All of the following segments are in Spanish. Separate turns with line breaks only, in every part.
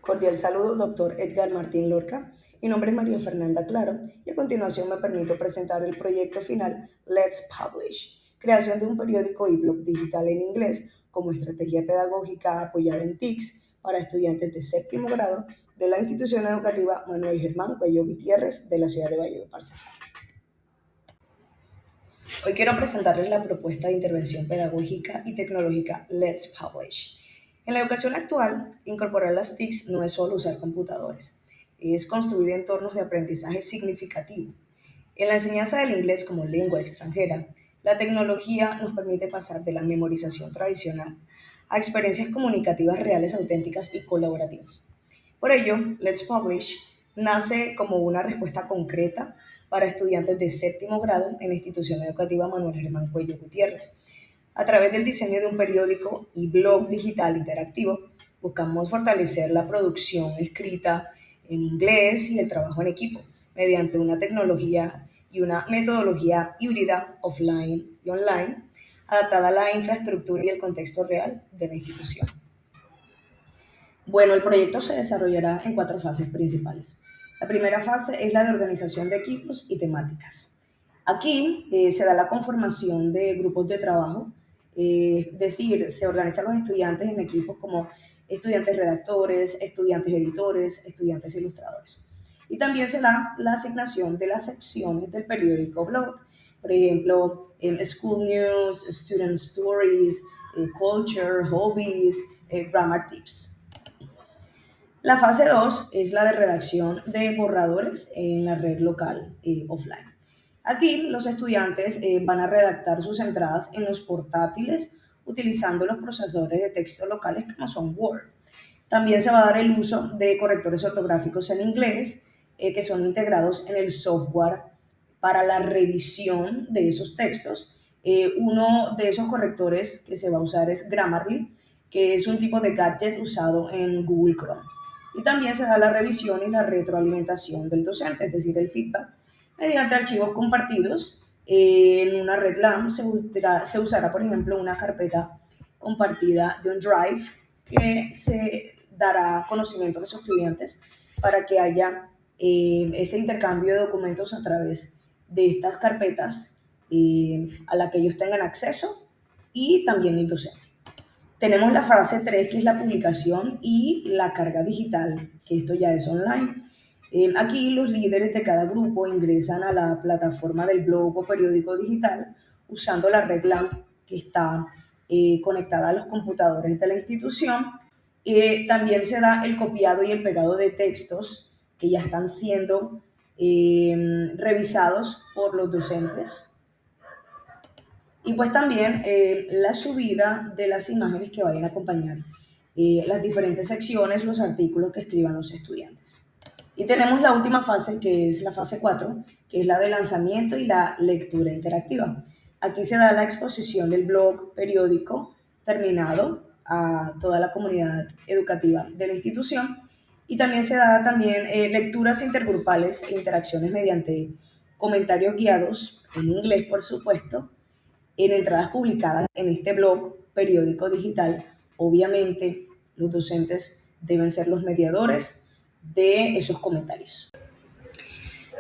Cordial saludo, doctor Edgar Martín Lorca. Mi nombre es María Fernanda Claro y a continuación me permito presentar el proyecto final Let's Publish, creación de un periódico y blog digital en inglés como estrategia pedagógica apoyada en TICS para estudiantes de séptimo grado de la institución educativa Manuel Germán Cuello Gutiérrez de la ciudad de Valledupar, Cesar. Hoy quiero presentarles la propuesta de intervención pedagógica y tecnológica Let's Publish. En la educación actual, incorporar las TICs no es solo usar computadores, es construir entornos de aprendizaje significativo. En la enseñanza del inglés como lengua extranjera, la tecnología nos permite pasar de la memorización tradicional a experiencias comunicativas reales, auténticas y colaborativas. Por ello, Let's Publish nace como una respuesta concreta para estudiantes de séptimo grado en la institución educativa Manuel Germán Cuello Gutiérrez. A través del diseño de un periódico y blog digital interactivo, buscamos fortalecer la producción escrita en inglés y el trabajo en equipo mediante una tecnología y una metodología híbrida offline y online adaptada a la infraestructura y el contexto real de la institución. Bueno, el proyecto se desarrollará en 4 fases principales. La primera fase es la de organización de equipos y temáticas. Aquí se da la conformación de grupos de trabajo, es decir, se organizan los estudiantes en equipos como estudiantes redactores, estudiantes editores, estudiantes ilustradores. Y también se da la asignación de las secciones del periódico blog, por ejemplo, School News, Student Stories, Culture, Hobbies, Grammar Tips. La fase 2 es la de redacción de borradores en la red local offline. Aquí los estudiantes van a redactar sus entradas en los portátiles utilizando los procesadores de texto locales como son Word. También se va a dar el uso de correctores ortográficos en inglés que son integrados en el software para la revisión de esos textos. Uno de esos correctores que se va a usar es Grammarly, que es un tipo de gadget usado en Google Chrome. Y también se da la revisión y la retroalimentación del docente, es decir, el feedback, mediante archivos compartidos. En una red LAN se usará, por ejemplo, una carpeta compartida de un Drive que se dará conocimiento a los estudiantes para que haya ese intercambio de documentos a través de estas carpetas a la que ellos tengan acceso y también el docente. Tenemos la fase 3, que es la publicación y la carga digital, que esto ya es online. Aquí los líderes de cada grupo ingresan a la plataforma del blog o periódico digital usando la red LAN que está conectada a los computadores de la institución. También se da el copiado y el pegado de textos que ya están siendo revisados por los docentes. Y pues también la subida de las imágenes que vayan a acompañar las diferentes secciones, los artículos que escriban los estudiantes. Y tenemos la última fase, que es la fase 4, que es la de lanzamiento y la lectura interactiva. Aquí se da la exposición del blog periódico terminado a toda la comunidad educativa de la institución y también se da lecturas intergrupales e interacciones mediante comentarios guiados en inglés, por supuesto, en entradas publicadas en este blog periódico digital. Obviamente, los docentes deben ser los mediadores de esos comentarios.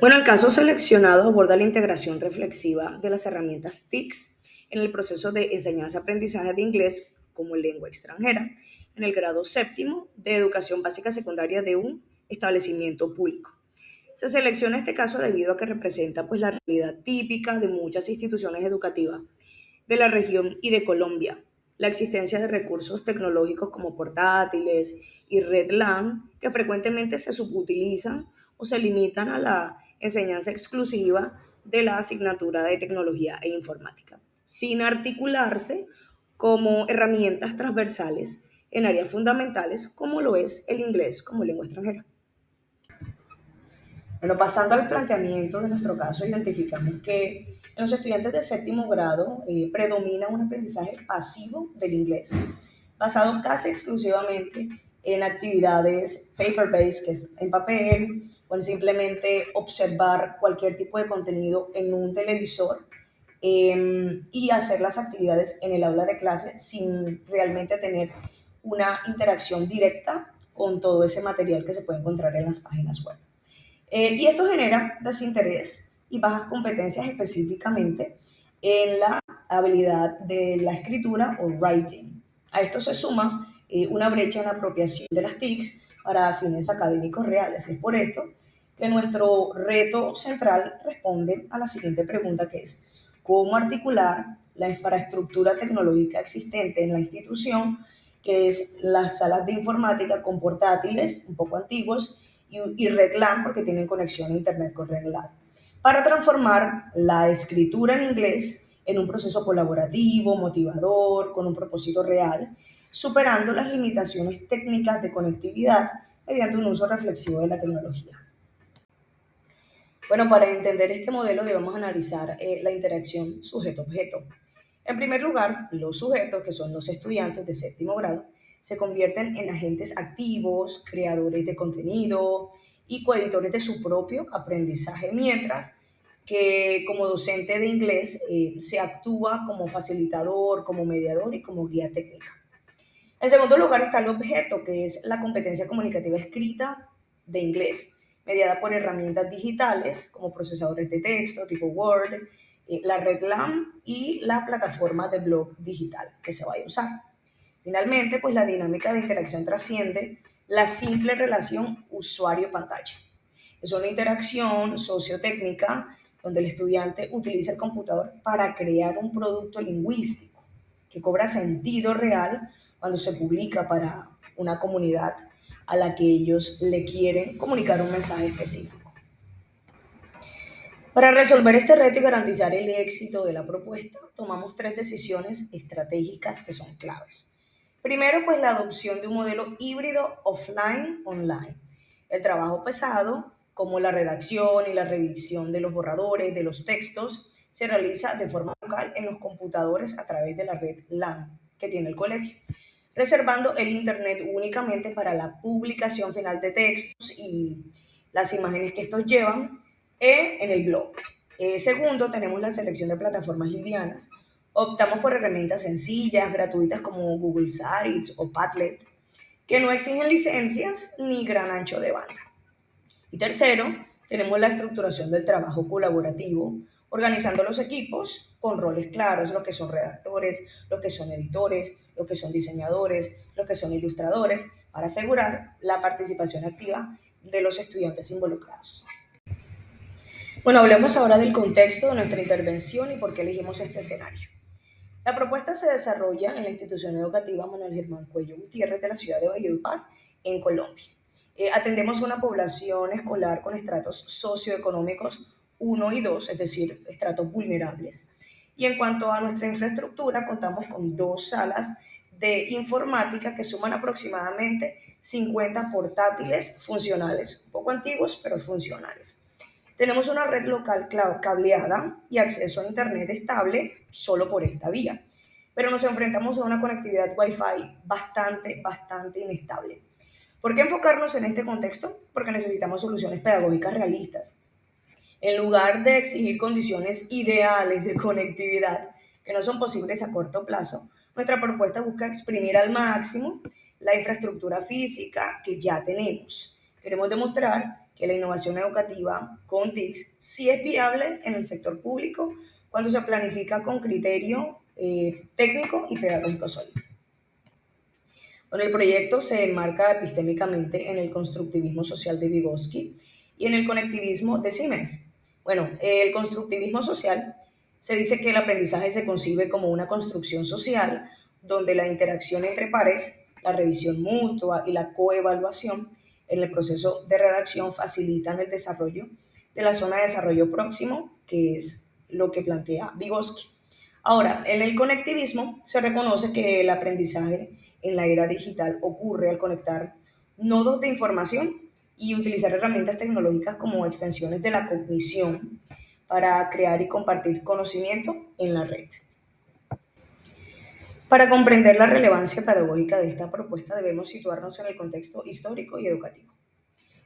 Bueno, el caso seleccionado aborda la integración reflexiva de las herramientas TICS en el proceso de enseñanza-aprendizaje de inglés como lengua extranjera en el grado séptimo de educación básica secundaria de un establecimiento público. Se selecciona este caso debido a que representa pues, la realidad típica de muchas instituciones educativas de la región y de Colombia, la existencia de recursos tecnológicos como portátiles y red LAN que frecuentemente se subutilizan o se limitan a la enseñanza exclusiva de la asignatura de tecnología e informática, sin articularse como herramientas transversales en áreas fundamentales como lo es el inglés como lengua extranjera. Bueno, pasando al planteamiento de nuestro caso, identificamos que en los estudiantes de séptimo grado predomina un aprendizaje pasivo del inglés, basado casi exclusivamente en actividades paper-based, que es en papel, o en simplemente observar cualquier tipo de contenido en un televisor y hacer las actividades en el aula de clase sin realmente tener una interacción directa con todo ese material que se puede encontrar en las páginas web. Y esto genera desinterés y bajas competencias específicamente en la habilidad de la escritura o writing. A esto se suma una brecha en la apropiación de las TICs para fines académicos reales. Es por esto que nuestro reto central responde a la siguiente pregunta, que es: ¿cómo articular la infraestructura tecnológica existente en la institución, que es las salas de informática con portátiles un poco antiguos y Red LAN, porque tienen conexión a Internet con Red LAN, para transformar la escritura en inglés en un proceso colaborativo, motivador, con un propósito real, superando las limitaciones técnicas de conectividad mediante un uso reflexivo de la tecnología? Bueno, para entender este modelo debemos analizar la interacción sujeto-objeto. En primer lugar, los sujetos, que son los estudiantes de séptimo grado, se convierten en agentes activos, creadores de contenido y coeditores de su propio aprendizaje, mientras que como docente de inglés se actúa como facilitador, como mediador y como guía técnica. En segundo lugar está el objeto, que es la competencia comunicativa escrita de inglés, mediada por herramientas digitales como procesadores de texto tipo Word, la red LAN y la plataforma de blog digital que se vaya a usar. Finalmente, pues la dinámica de interacción trasciende la simple relación usuario-pantalla. Es una interacción sociotécnica donde el estudiante utiliza el computador para crear un producto lingüístico que cobra sentido real cuando se publica para una comunidad a la que ellos le quieren comunicar un mensaje específico. Para resolver este reto y garantizar el éxito de la propuesta, tomamos 3 decisiones estratégicas que son claves. Primero, pues la adopción de un modelo híbrido offline-online. El trabajo pesado, como la redacción y la revisión de los borradores, de los textos, se realiza de forma local en los computadores a través de la red LAN que tiene el colegio, reservando el Internet únicamente para la publicación final de textos y las imágenes que estos llevan en el blog. Segundo, tenemos la selección de plataformas livianas. Optamos por herramientas sencillas, gratuitas como Google Sites o Padlet, que no exigen licencias ni gran ancho de banda. Y tercero, tenemos la estructuración del trabajo colaborativo, organizando los equipos con roles claros, los que son redactores, los que son editores, los que son diseñadores, los que son ilustradores, para asegurar la participación activa de los estudiantes involucrados. Bueno, hablemos ahora del contexto de nuestra intervención y por qué elegimos este escenario. La propuesta se desarrolla en la institución educativa Manuel Germán Cuello Gutiérrez de la ciudad de Valledupar, en Colombia. Atendemos a una población escolar con estratos socioeconómicos 1 y 2, es decir, estratos vulnerables. Y en cuanto a nuestra infraestructura, contamos con 2 salas de informática que suman aproximadamente 50 portátiles funcionales, un poco antiguos, pero funcionales. Tenemos una red local cableada y acceso a Internet estable solo por esta vía, pero nos enfrentamos a una conectividad Wi-Fi bastante inestable. ¿Por qué enfocarnos en este contexto? Porque necesitamos soluciones pedagógicas realistas. En lugar de exigir condiciones ideales de conectividad que no son posibles a corto plazo, nuestra propuesta busca exprimir al máximo la infraestructura física que ya tenemos. Queremos demostrar que la innovación educativa con TICs sí es viable en el sector público cuando se planifica con criterio técnico y pedagógico sólido. Bueno, el proyecto se enmarca epistémicamente en el constructivismo social de Vygotsky y en el conectivismo de Siemens. Bueno, el constructivismo social se dice que el aprendizaje se concibe como una construcción social donde la interacción entre pares, la revisión mutua y la coevaluación en el proceso de redacción facilitan el desarrollo de la zona de desarrollo próximo, que es lo que plantea Vygotsky. Ahora, en el conectivismo se reconoce que el aprendizaje en la era digital ocurre al conectar nodos de información y utilizar herramientas tecnológicas como extensiones de la cognición para crear y compartir conocimiento en la red. Para comprender la relevancia pedagógica de esta propuesta debemos situarnos en el contexto histórico y educativo.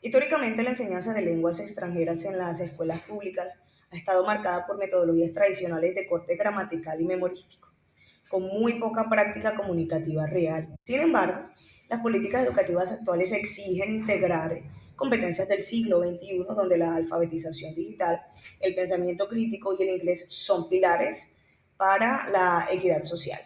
Históricamente, la enseñanza de lenguas extranjeras en las escuelas públicas ha estado marcada por metodologías tradicionales de corte gramatical y memorístico, con muy poca práctica comunicativa real. Sin embargo, las políticas educativas actuales exigen integrar competencias del siglo XXI, donde la alfabetización digital, el pensamiento crítico y el inglés son pilares para la equidad social.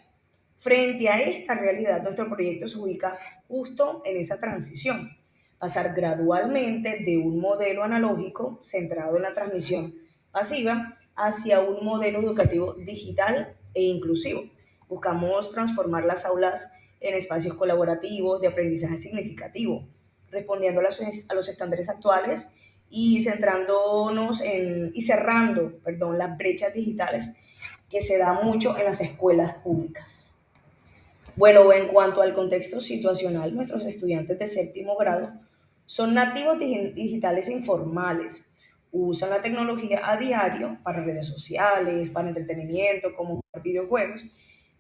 Frente a esta realidad, nuestro proyecto se ubica justo en esa transición, pasar gradualmente de un modelo analógico centrado en la transmisión pasiva hacia un modelo educativo digital e inclusivo. Buscamos transformar las aulas en espacios colaborativos de aprendizaje significativo, respondiendo a los estándares actuales y centrándonos y cerrando, las brechas digitales que se da mucho en las escuelas públicas. Bueno, en cuanto al contexto situacional, nuestros estudiantes de séptimo grado son nativos digitales e informales. Usan la tecnología a diario para redes sociales, para entretenimiento, como jugar videojuegos,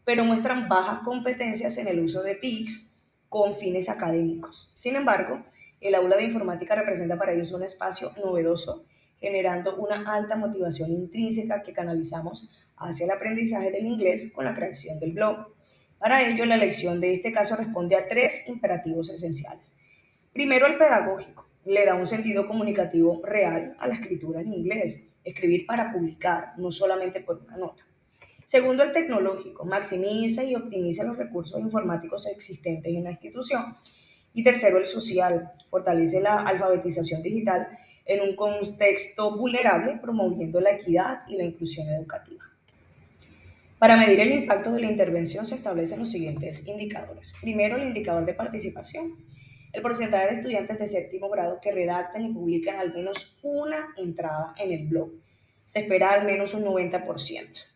pero muestran bajas competencias en el uso de TICs con fines académicos. Sin embargo, el aula de informática representa para ellos un espacio novedoso, generando una alta motivación intrínseca que canalizamos hacia el aprendizaje del inglés con la creación del blog. Para ello, la elección de este caso responde a tres imperativos esenciales. Primero, el pedagógico. Le da un sentido comunicativo real a la escritura en inglés, escribir para publicar, no solamente por una nota. Segundo, el tecnológico. Maximiza y optimiza los recursos informáticos existentes en la institución. Y tercero, el social. Fortalece la alfabetización digital en un contexto vulnerable, promoviendo la equidad y la inclusión educativa. Para medir el impacto de la intervención se establecen los siguientes indicadores. Primero, el indicador de participación. El porcentaje de estudiantes de séptimo grado que redactan y publican al menos una entrada en el blog. Se espera al menos un 90%.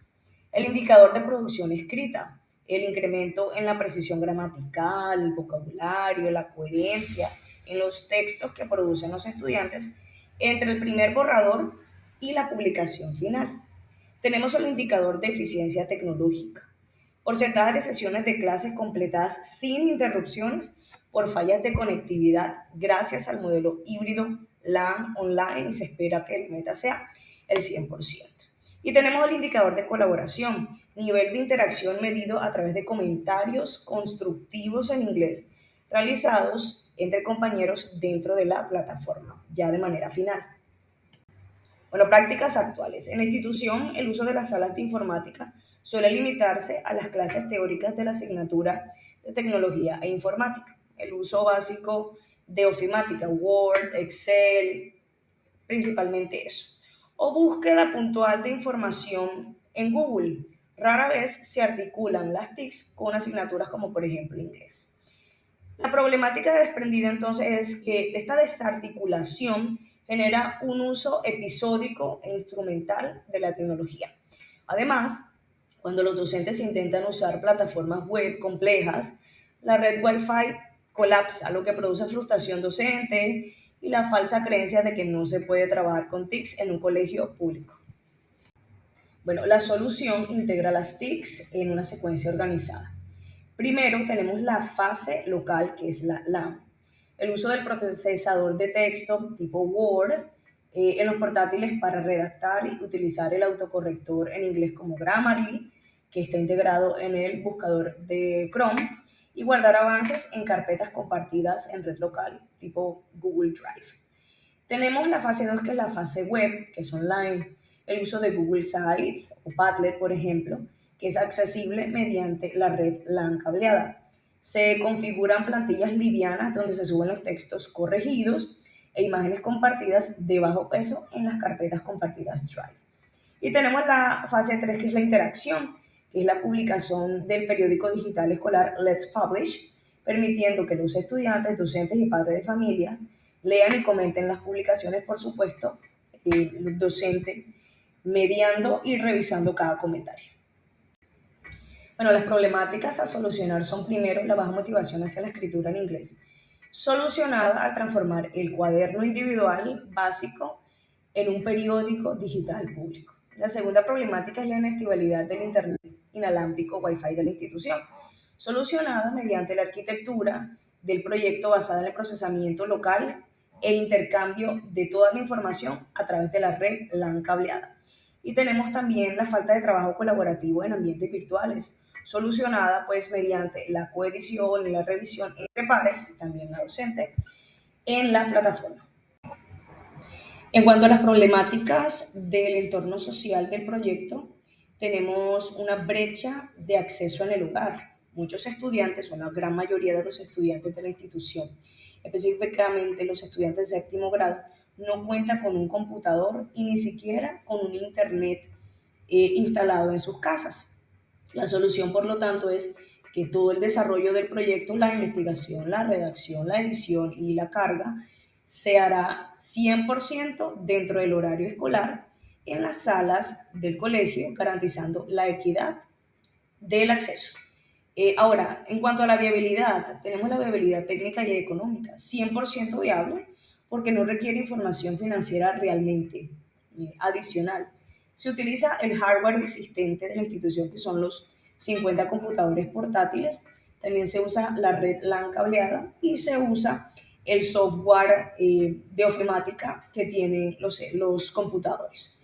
El indicador de producción escrita. El incremento en la precisión gramatical, el vocabulario, la coherencia en los textos que producen los estudiantes entre el primer borrador y la publicación final. Tenemos el indicador de eficiencia tecnológica. Porcentaje de sesiones de clases completadas sin interrupciones por fallas de conectividad gracias al modelo híbrido LAN online y se espera que la meta sea el 100%. Y tenemos el indicador de colaboración, nivel de interacción medido a través de comentarios constructivos en inglés realizados entre compañeros dentro de la plataforma, ya de manera final. Bueno, prácticas actuales. En la institución, el uso de las salas de informática suele limitarse a las clases teóricas de la asignatura de tecnología e informática. El uso básico de ofimática, Word, Excel, principalmente eso. O búsqueda puntual de información en Google. Rara vez se articulan las TICs con asignaturas como por ejemplo inglés. La problemática desprendida entonces es que esta desarticulación genera un uso episódico e instrumental de la tecnología. Además, cuando los docentes intentan usar plataformas web complejas, la red Wi-Fi colapsa, lo que produce frustración docente y la falsa creencia de que no se puede trabajar con TICs en un colegio público. Bueno, la solución integra las TICs en una secuencia organizada. Primero tenemos la fase local, que es la LAM. El uso del procesador de texto tipo Word en los portátiles para redactar y utilizar el autocorrector en inglés como Grammarly, que está integrado en el buscador de Chrome, y guardar avances en carpetas compartidas en red local tipo Google Drive. Tenemos la fase 2, que es la fase web, que es online. El uso de Google Sites o Padlet, por ejemplo, que es accesible mediante la red LAN cableada. Se configuran plantillas livianas donde se suben los textos corregidos e imágenes compartidas de bajo peso en las carpetas compartidas Drive. Y tenemos la fase 3, que es la interacción, que es la publicación del periódico digital escolar Let's Publish, permitiendo que los estudiantes, docentes y padres de familia lean y comenten las publicaciones, por supuesto, el docente mediando y revisando cada comentario. Bueno, las problemáticas a solucionar son primero la baja motivación hacia la escritura en inglés, solucionada al transformar el cuaderno individual básico en un periódico digital público. La segunda problemática es la inestabilidad del Internet inalámbrico Wi-Fi de la institución, solucionada mediante la arquitectura del proyecto basada en el procesamiento local e intercambio de toda la información a través de la red LAN cableada. Y tenemos también la falta de trabajo colaborativo en ambientes virtuales, solucionada pues mediante la coedición y la revisión entre pares y también la docente en la plataforma. En cuanto a las problemáticas del entorno social del proyecto, tenemos una brecha de acceso en el hogar. Muchos estudiantes, o la gran mayoría de los estudiantes de la institución, específicamente los estudiantes de séptimo grado, no cuentan con un computador y ni siquiera con un internet instalado en sus casas. La solución, por lo tanto, es que todo el desarrollo del proyecto, la investigación, la redacción, la edición y la carga se hará 100% dentro del horario escolar en las salas del colegio, garantizando la equidad del acceso. Ahora, en cuanto a la viabilidad, tenemos la viabilidad técnica y económica, 100% viable porque no requiere información financiera realmente adicional. Se utiliza el hardware existente de la institución, que son los 50 computadores portátiles. También se usa la red LAN cableada y se usa el software de ofimática que tienen los computadores.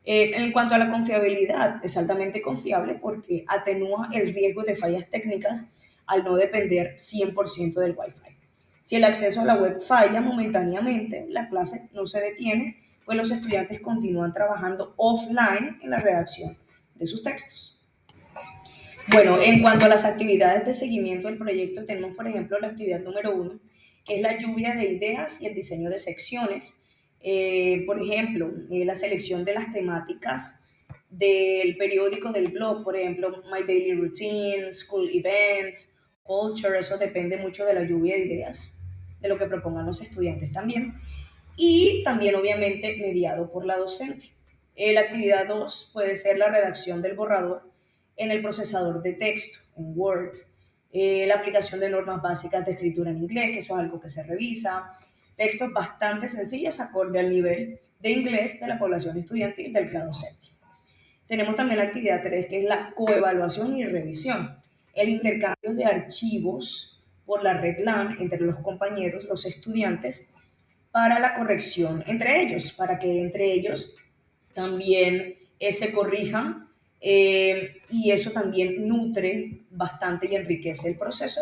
En cuanto a la confiabilidad, es altamente confiable porque atenúa el riesgo de fallas técnicas al no depender 100% del Wi-Fi. Si el acceso a la web falla momentáneamente, la clase no se detiene, pues los estudiantes continúan trabajando offline en la redacción de sus textos. Bueno, en cuanto a las actividades de seguimiento del proyecto, tenemos, por ejemplo, la actividad número 1, que es la lluvia de ideas y el diseño de secciones. Por ejemplo, la selección de las temáticas del periódico, del blog, por ejemplo, My Daily Routine, School Events, Culture, eso depende mucho de la lluvia de ideas, de lo que propongan los estudiantes también. Y también, obviamente, mediado por la docente. La actividad 2 puede ser la redacción del borrador en el procesador de texto, en Word, la aplicación de normas básicas de escritura en inglés, que eso es algo que se revisa, textos bastante sencillos acorde al nivel de inglés de la población estudiantil del grado séptimo. Tenemos también la actividad 3, que es la coevaluación y revisión, el intercambio de archivos por la red LAN entre los compañeros, los estudiantes, para la corrección entre ellos, para que entre ellos también se corrijan y eso también nutre bastante y enriquece el proceso.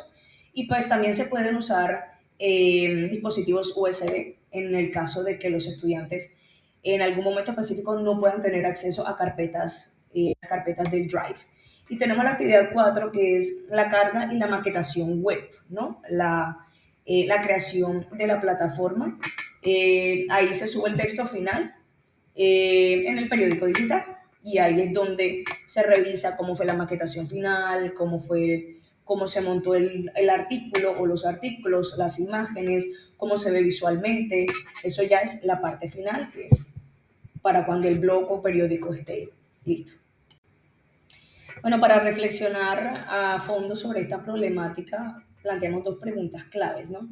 Y pues también se pueden usar dispositivos USB en el caso de que los estudiantes en algún momento específico no puedan tener acceso a carpetas del Drive. Y tenemos la actividad 4, que es la carga y la maquetación web, ¿no? La creación de la plataforma. Ahí se sube el texto final en el periódico digital y ahí es donde se revisa cómo fue la maquetación final, cómo se montó el artículo o los artículos, las imágenes, cómo se ve visualmente. Eso ya es la parte final, que es para cuando el blog o periódico esté listo. Bueno, para reflexionar a fondo sobre esta problemática, planteamos dos preguntas claves, ¿no?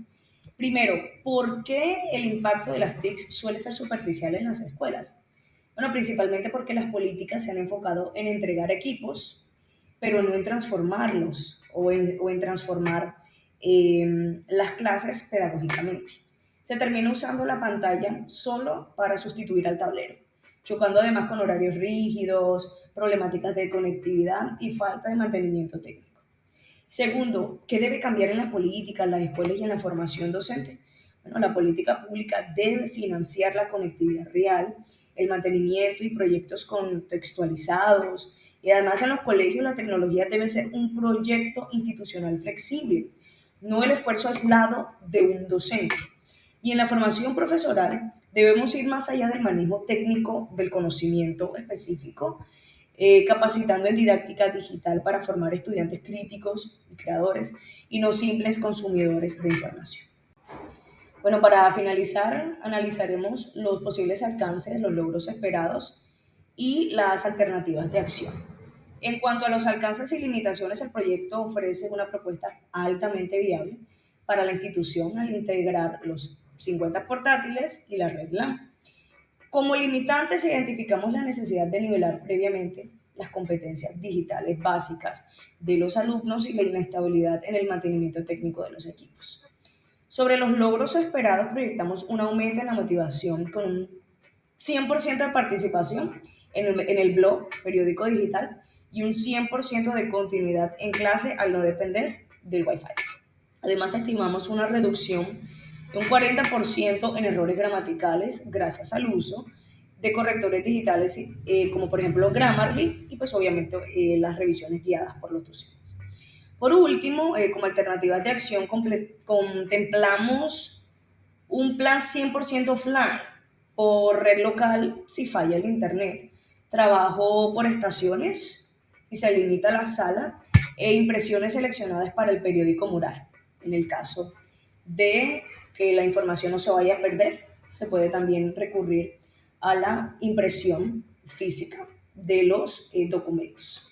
Primero, ¿por qué el impacto de las TICs suele ser superficial en las escuelas? Bueno, principalmente porque las políticas se han enfocado en entregar equipos, pero no en transformarlos o en transformar las clases pedagógicamente. Se termina usando la pantalla solo para sustituir al tablero, chocando además con horarios rígidos, problemáticas de conectividad y falta de mantenimiento técnico. Segundo, ¿qué debe cambiar en las políticas, las escuelas y en la formación docente? Bueno, la política pública debe financiar la conectividad real, el mantenimiento y proyectos contextualizados. Y además en los colegios la tecnología debe ser un proyecto institucional flexible, no el esfuerzo aislado de un docente. Y en la formación profesoral debemos ir más allá del manejo técnico del conocimiento específico, capacitando en didáctica digital para formar estudiantes críticos y creadores y no simples consumidores de información. Bueno, para finalizar, analizaremos los posibles alcances, los logros esperados y las alternativas de acción. En cuanto a los alcances y limitaciones, el proyecto ofrece una propuesta altamente viable para la institución al integrar los 50 portátiles y la red LAN. Como limitantes identificamos la necesidad de nivelar previamente las competencias digitales básicas de los alumnos y la inestabilidad en el mantenimiento técnico de los equipos. Sobre los logros esperados proyectamos un aumento en la motivación con un 100% de participación en el blog periódico digital y un 100% de continuidad en clase al no depender del Wi-Fi. Además, estimamos una reducción de un 40% en errores gramaticales gracias al uso de correctores digitales como por ejemplo Grammarly y pues obviamente las revisiones guiadas por los docentes. Por último, como alternativas de acción contemplamos un plan 100% offline por red local si falla el internet, trabajo por estaciones si se limita la sala e impresiones seleccionadas para el periódico mural. En el caso de que la información no se vaya a perder, se puede también recurrir a la impresión física de los documentos.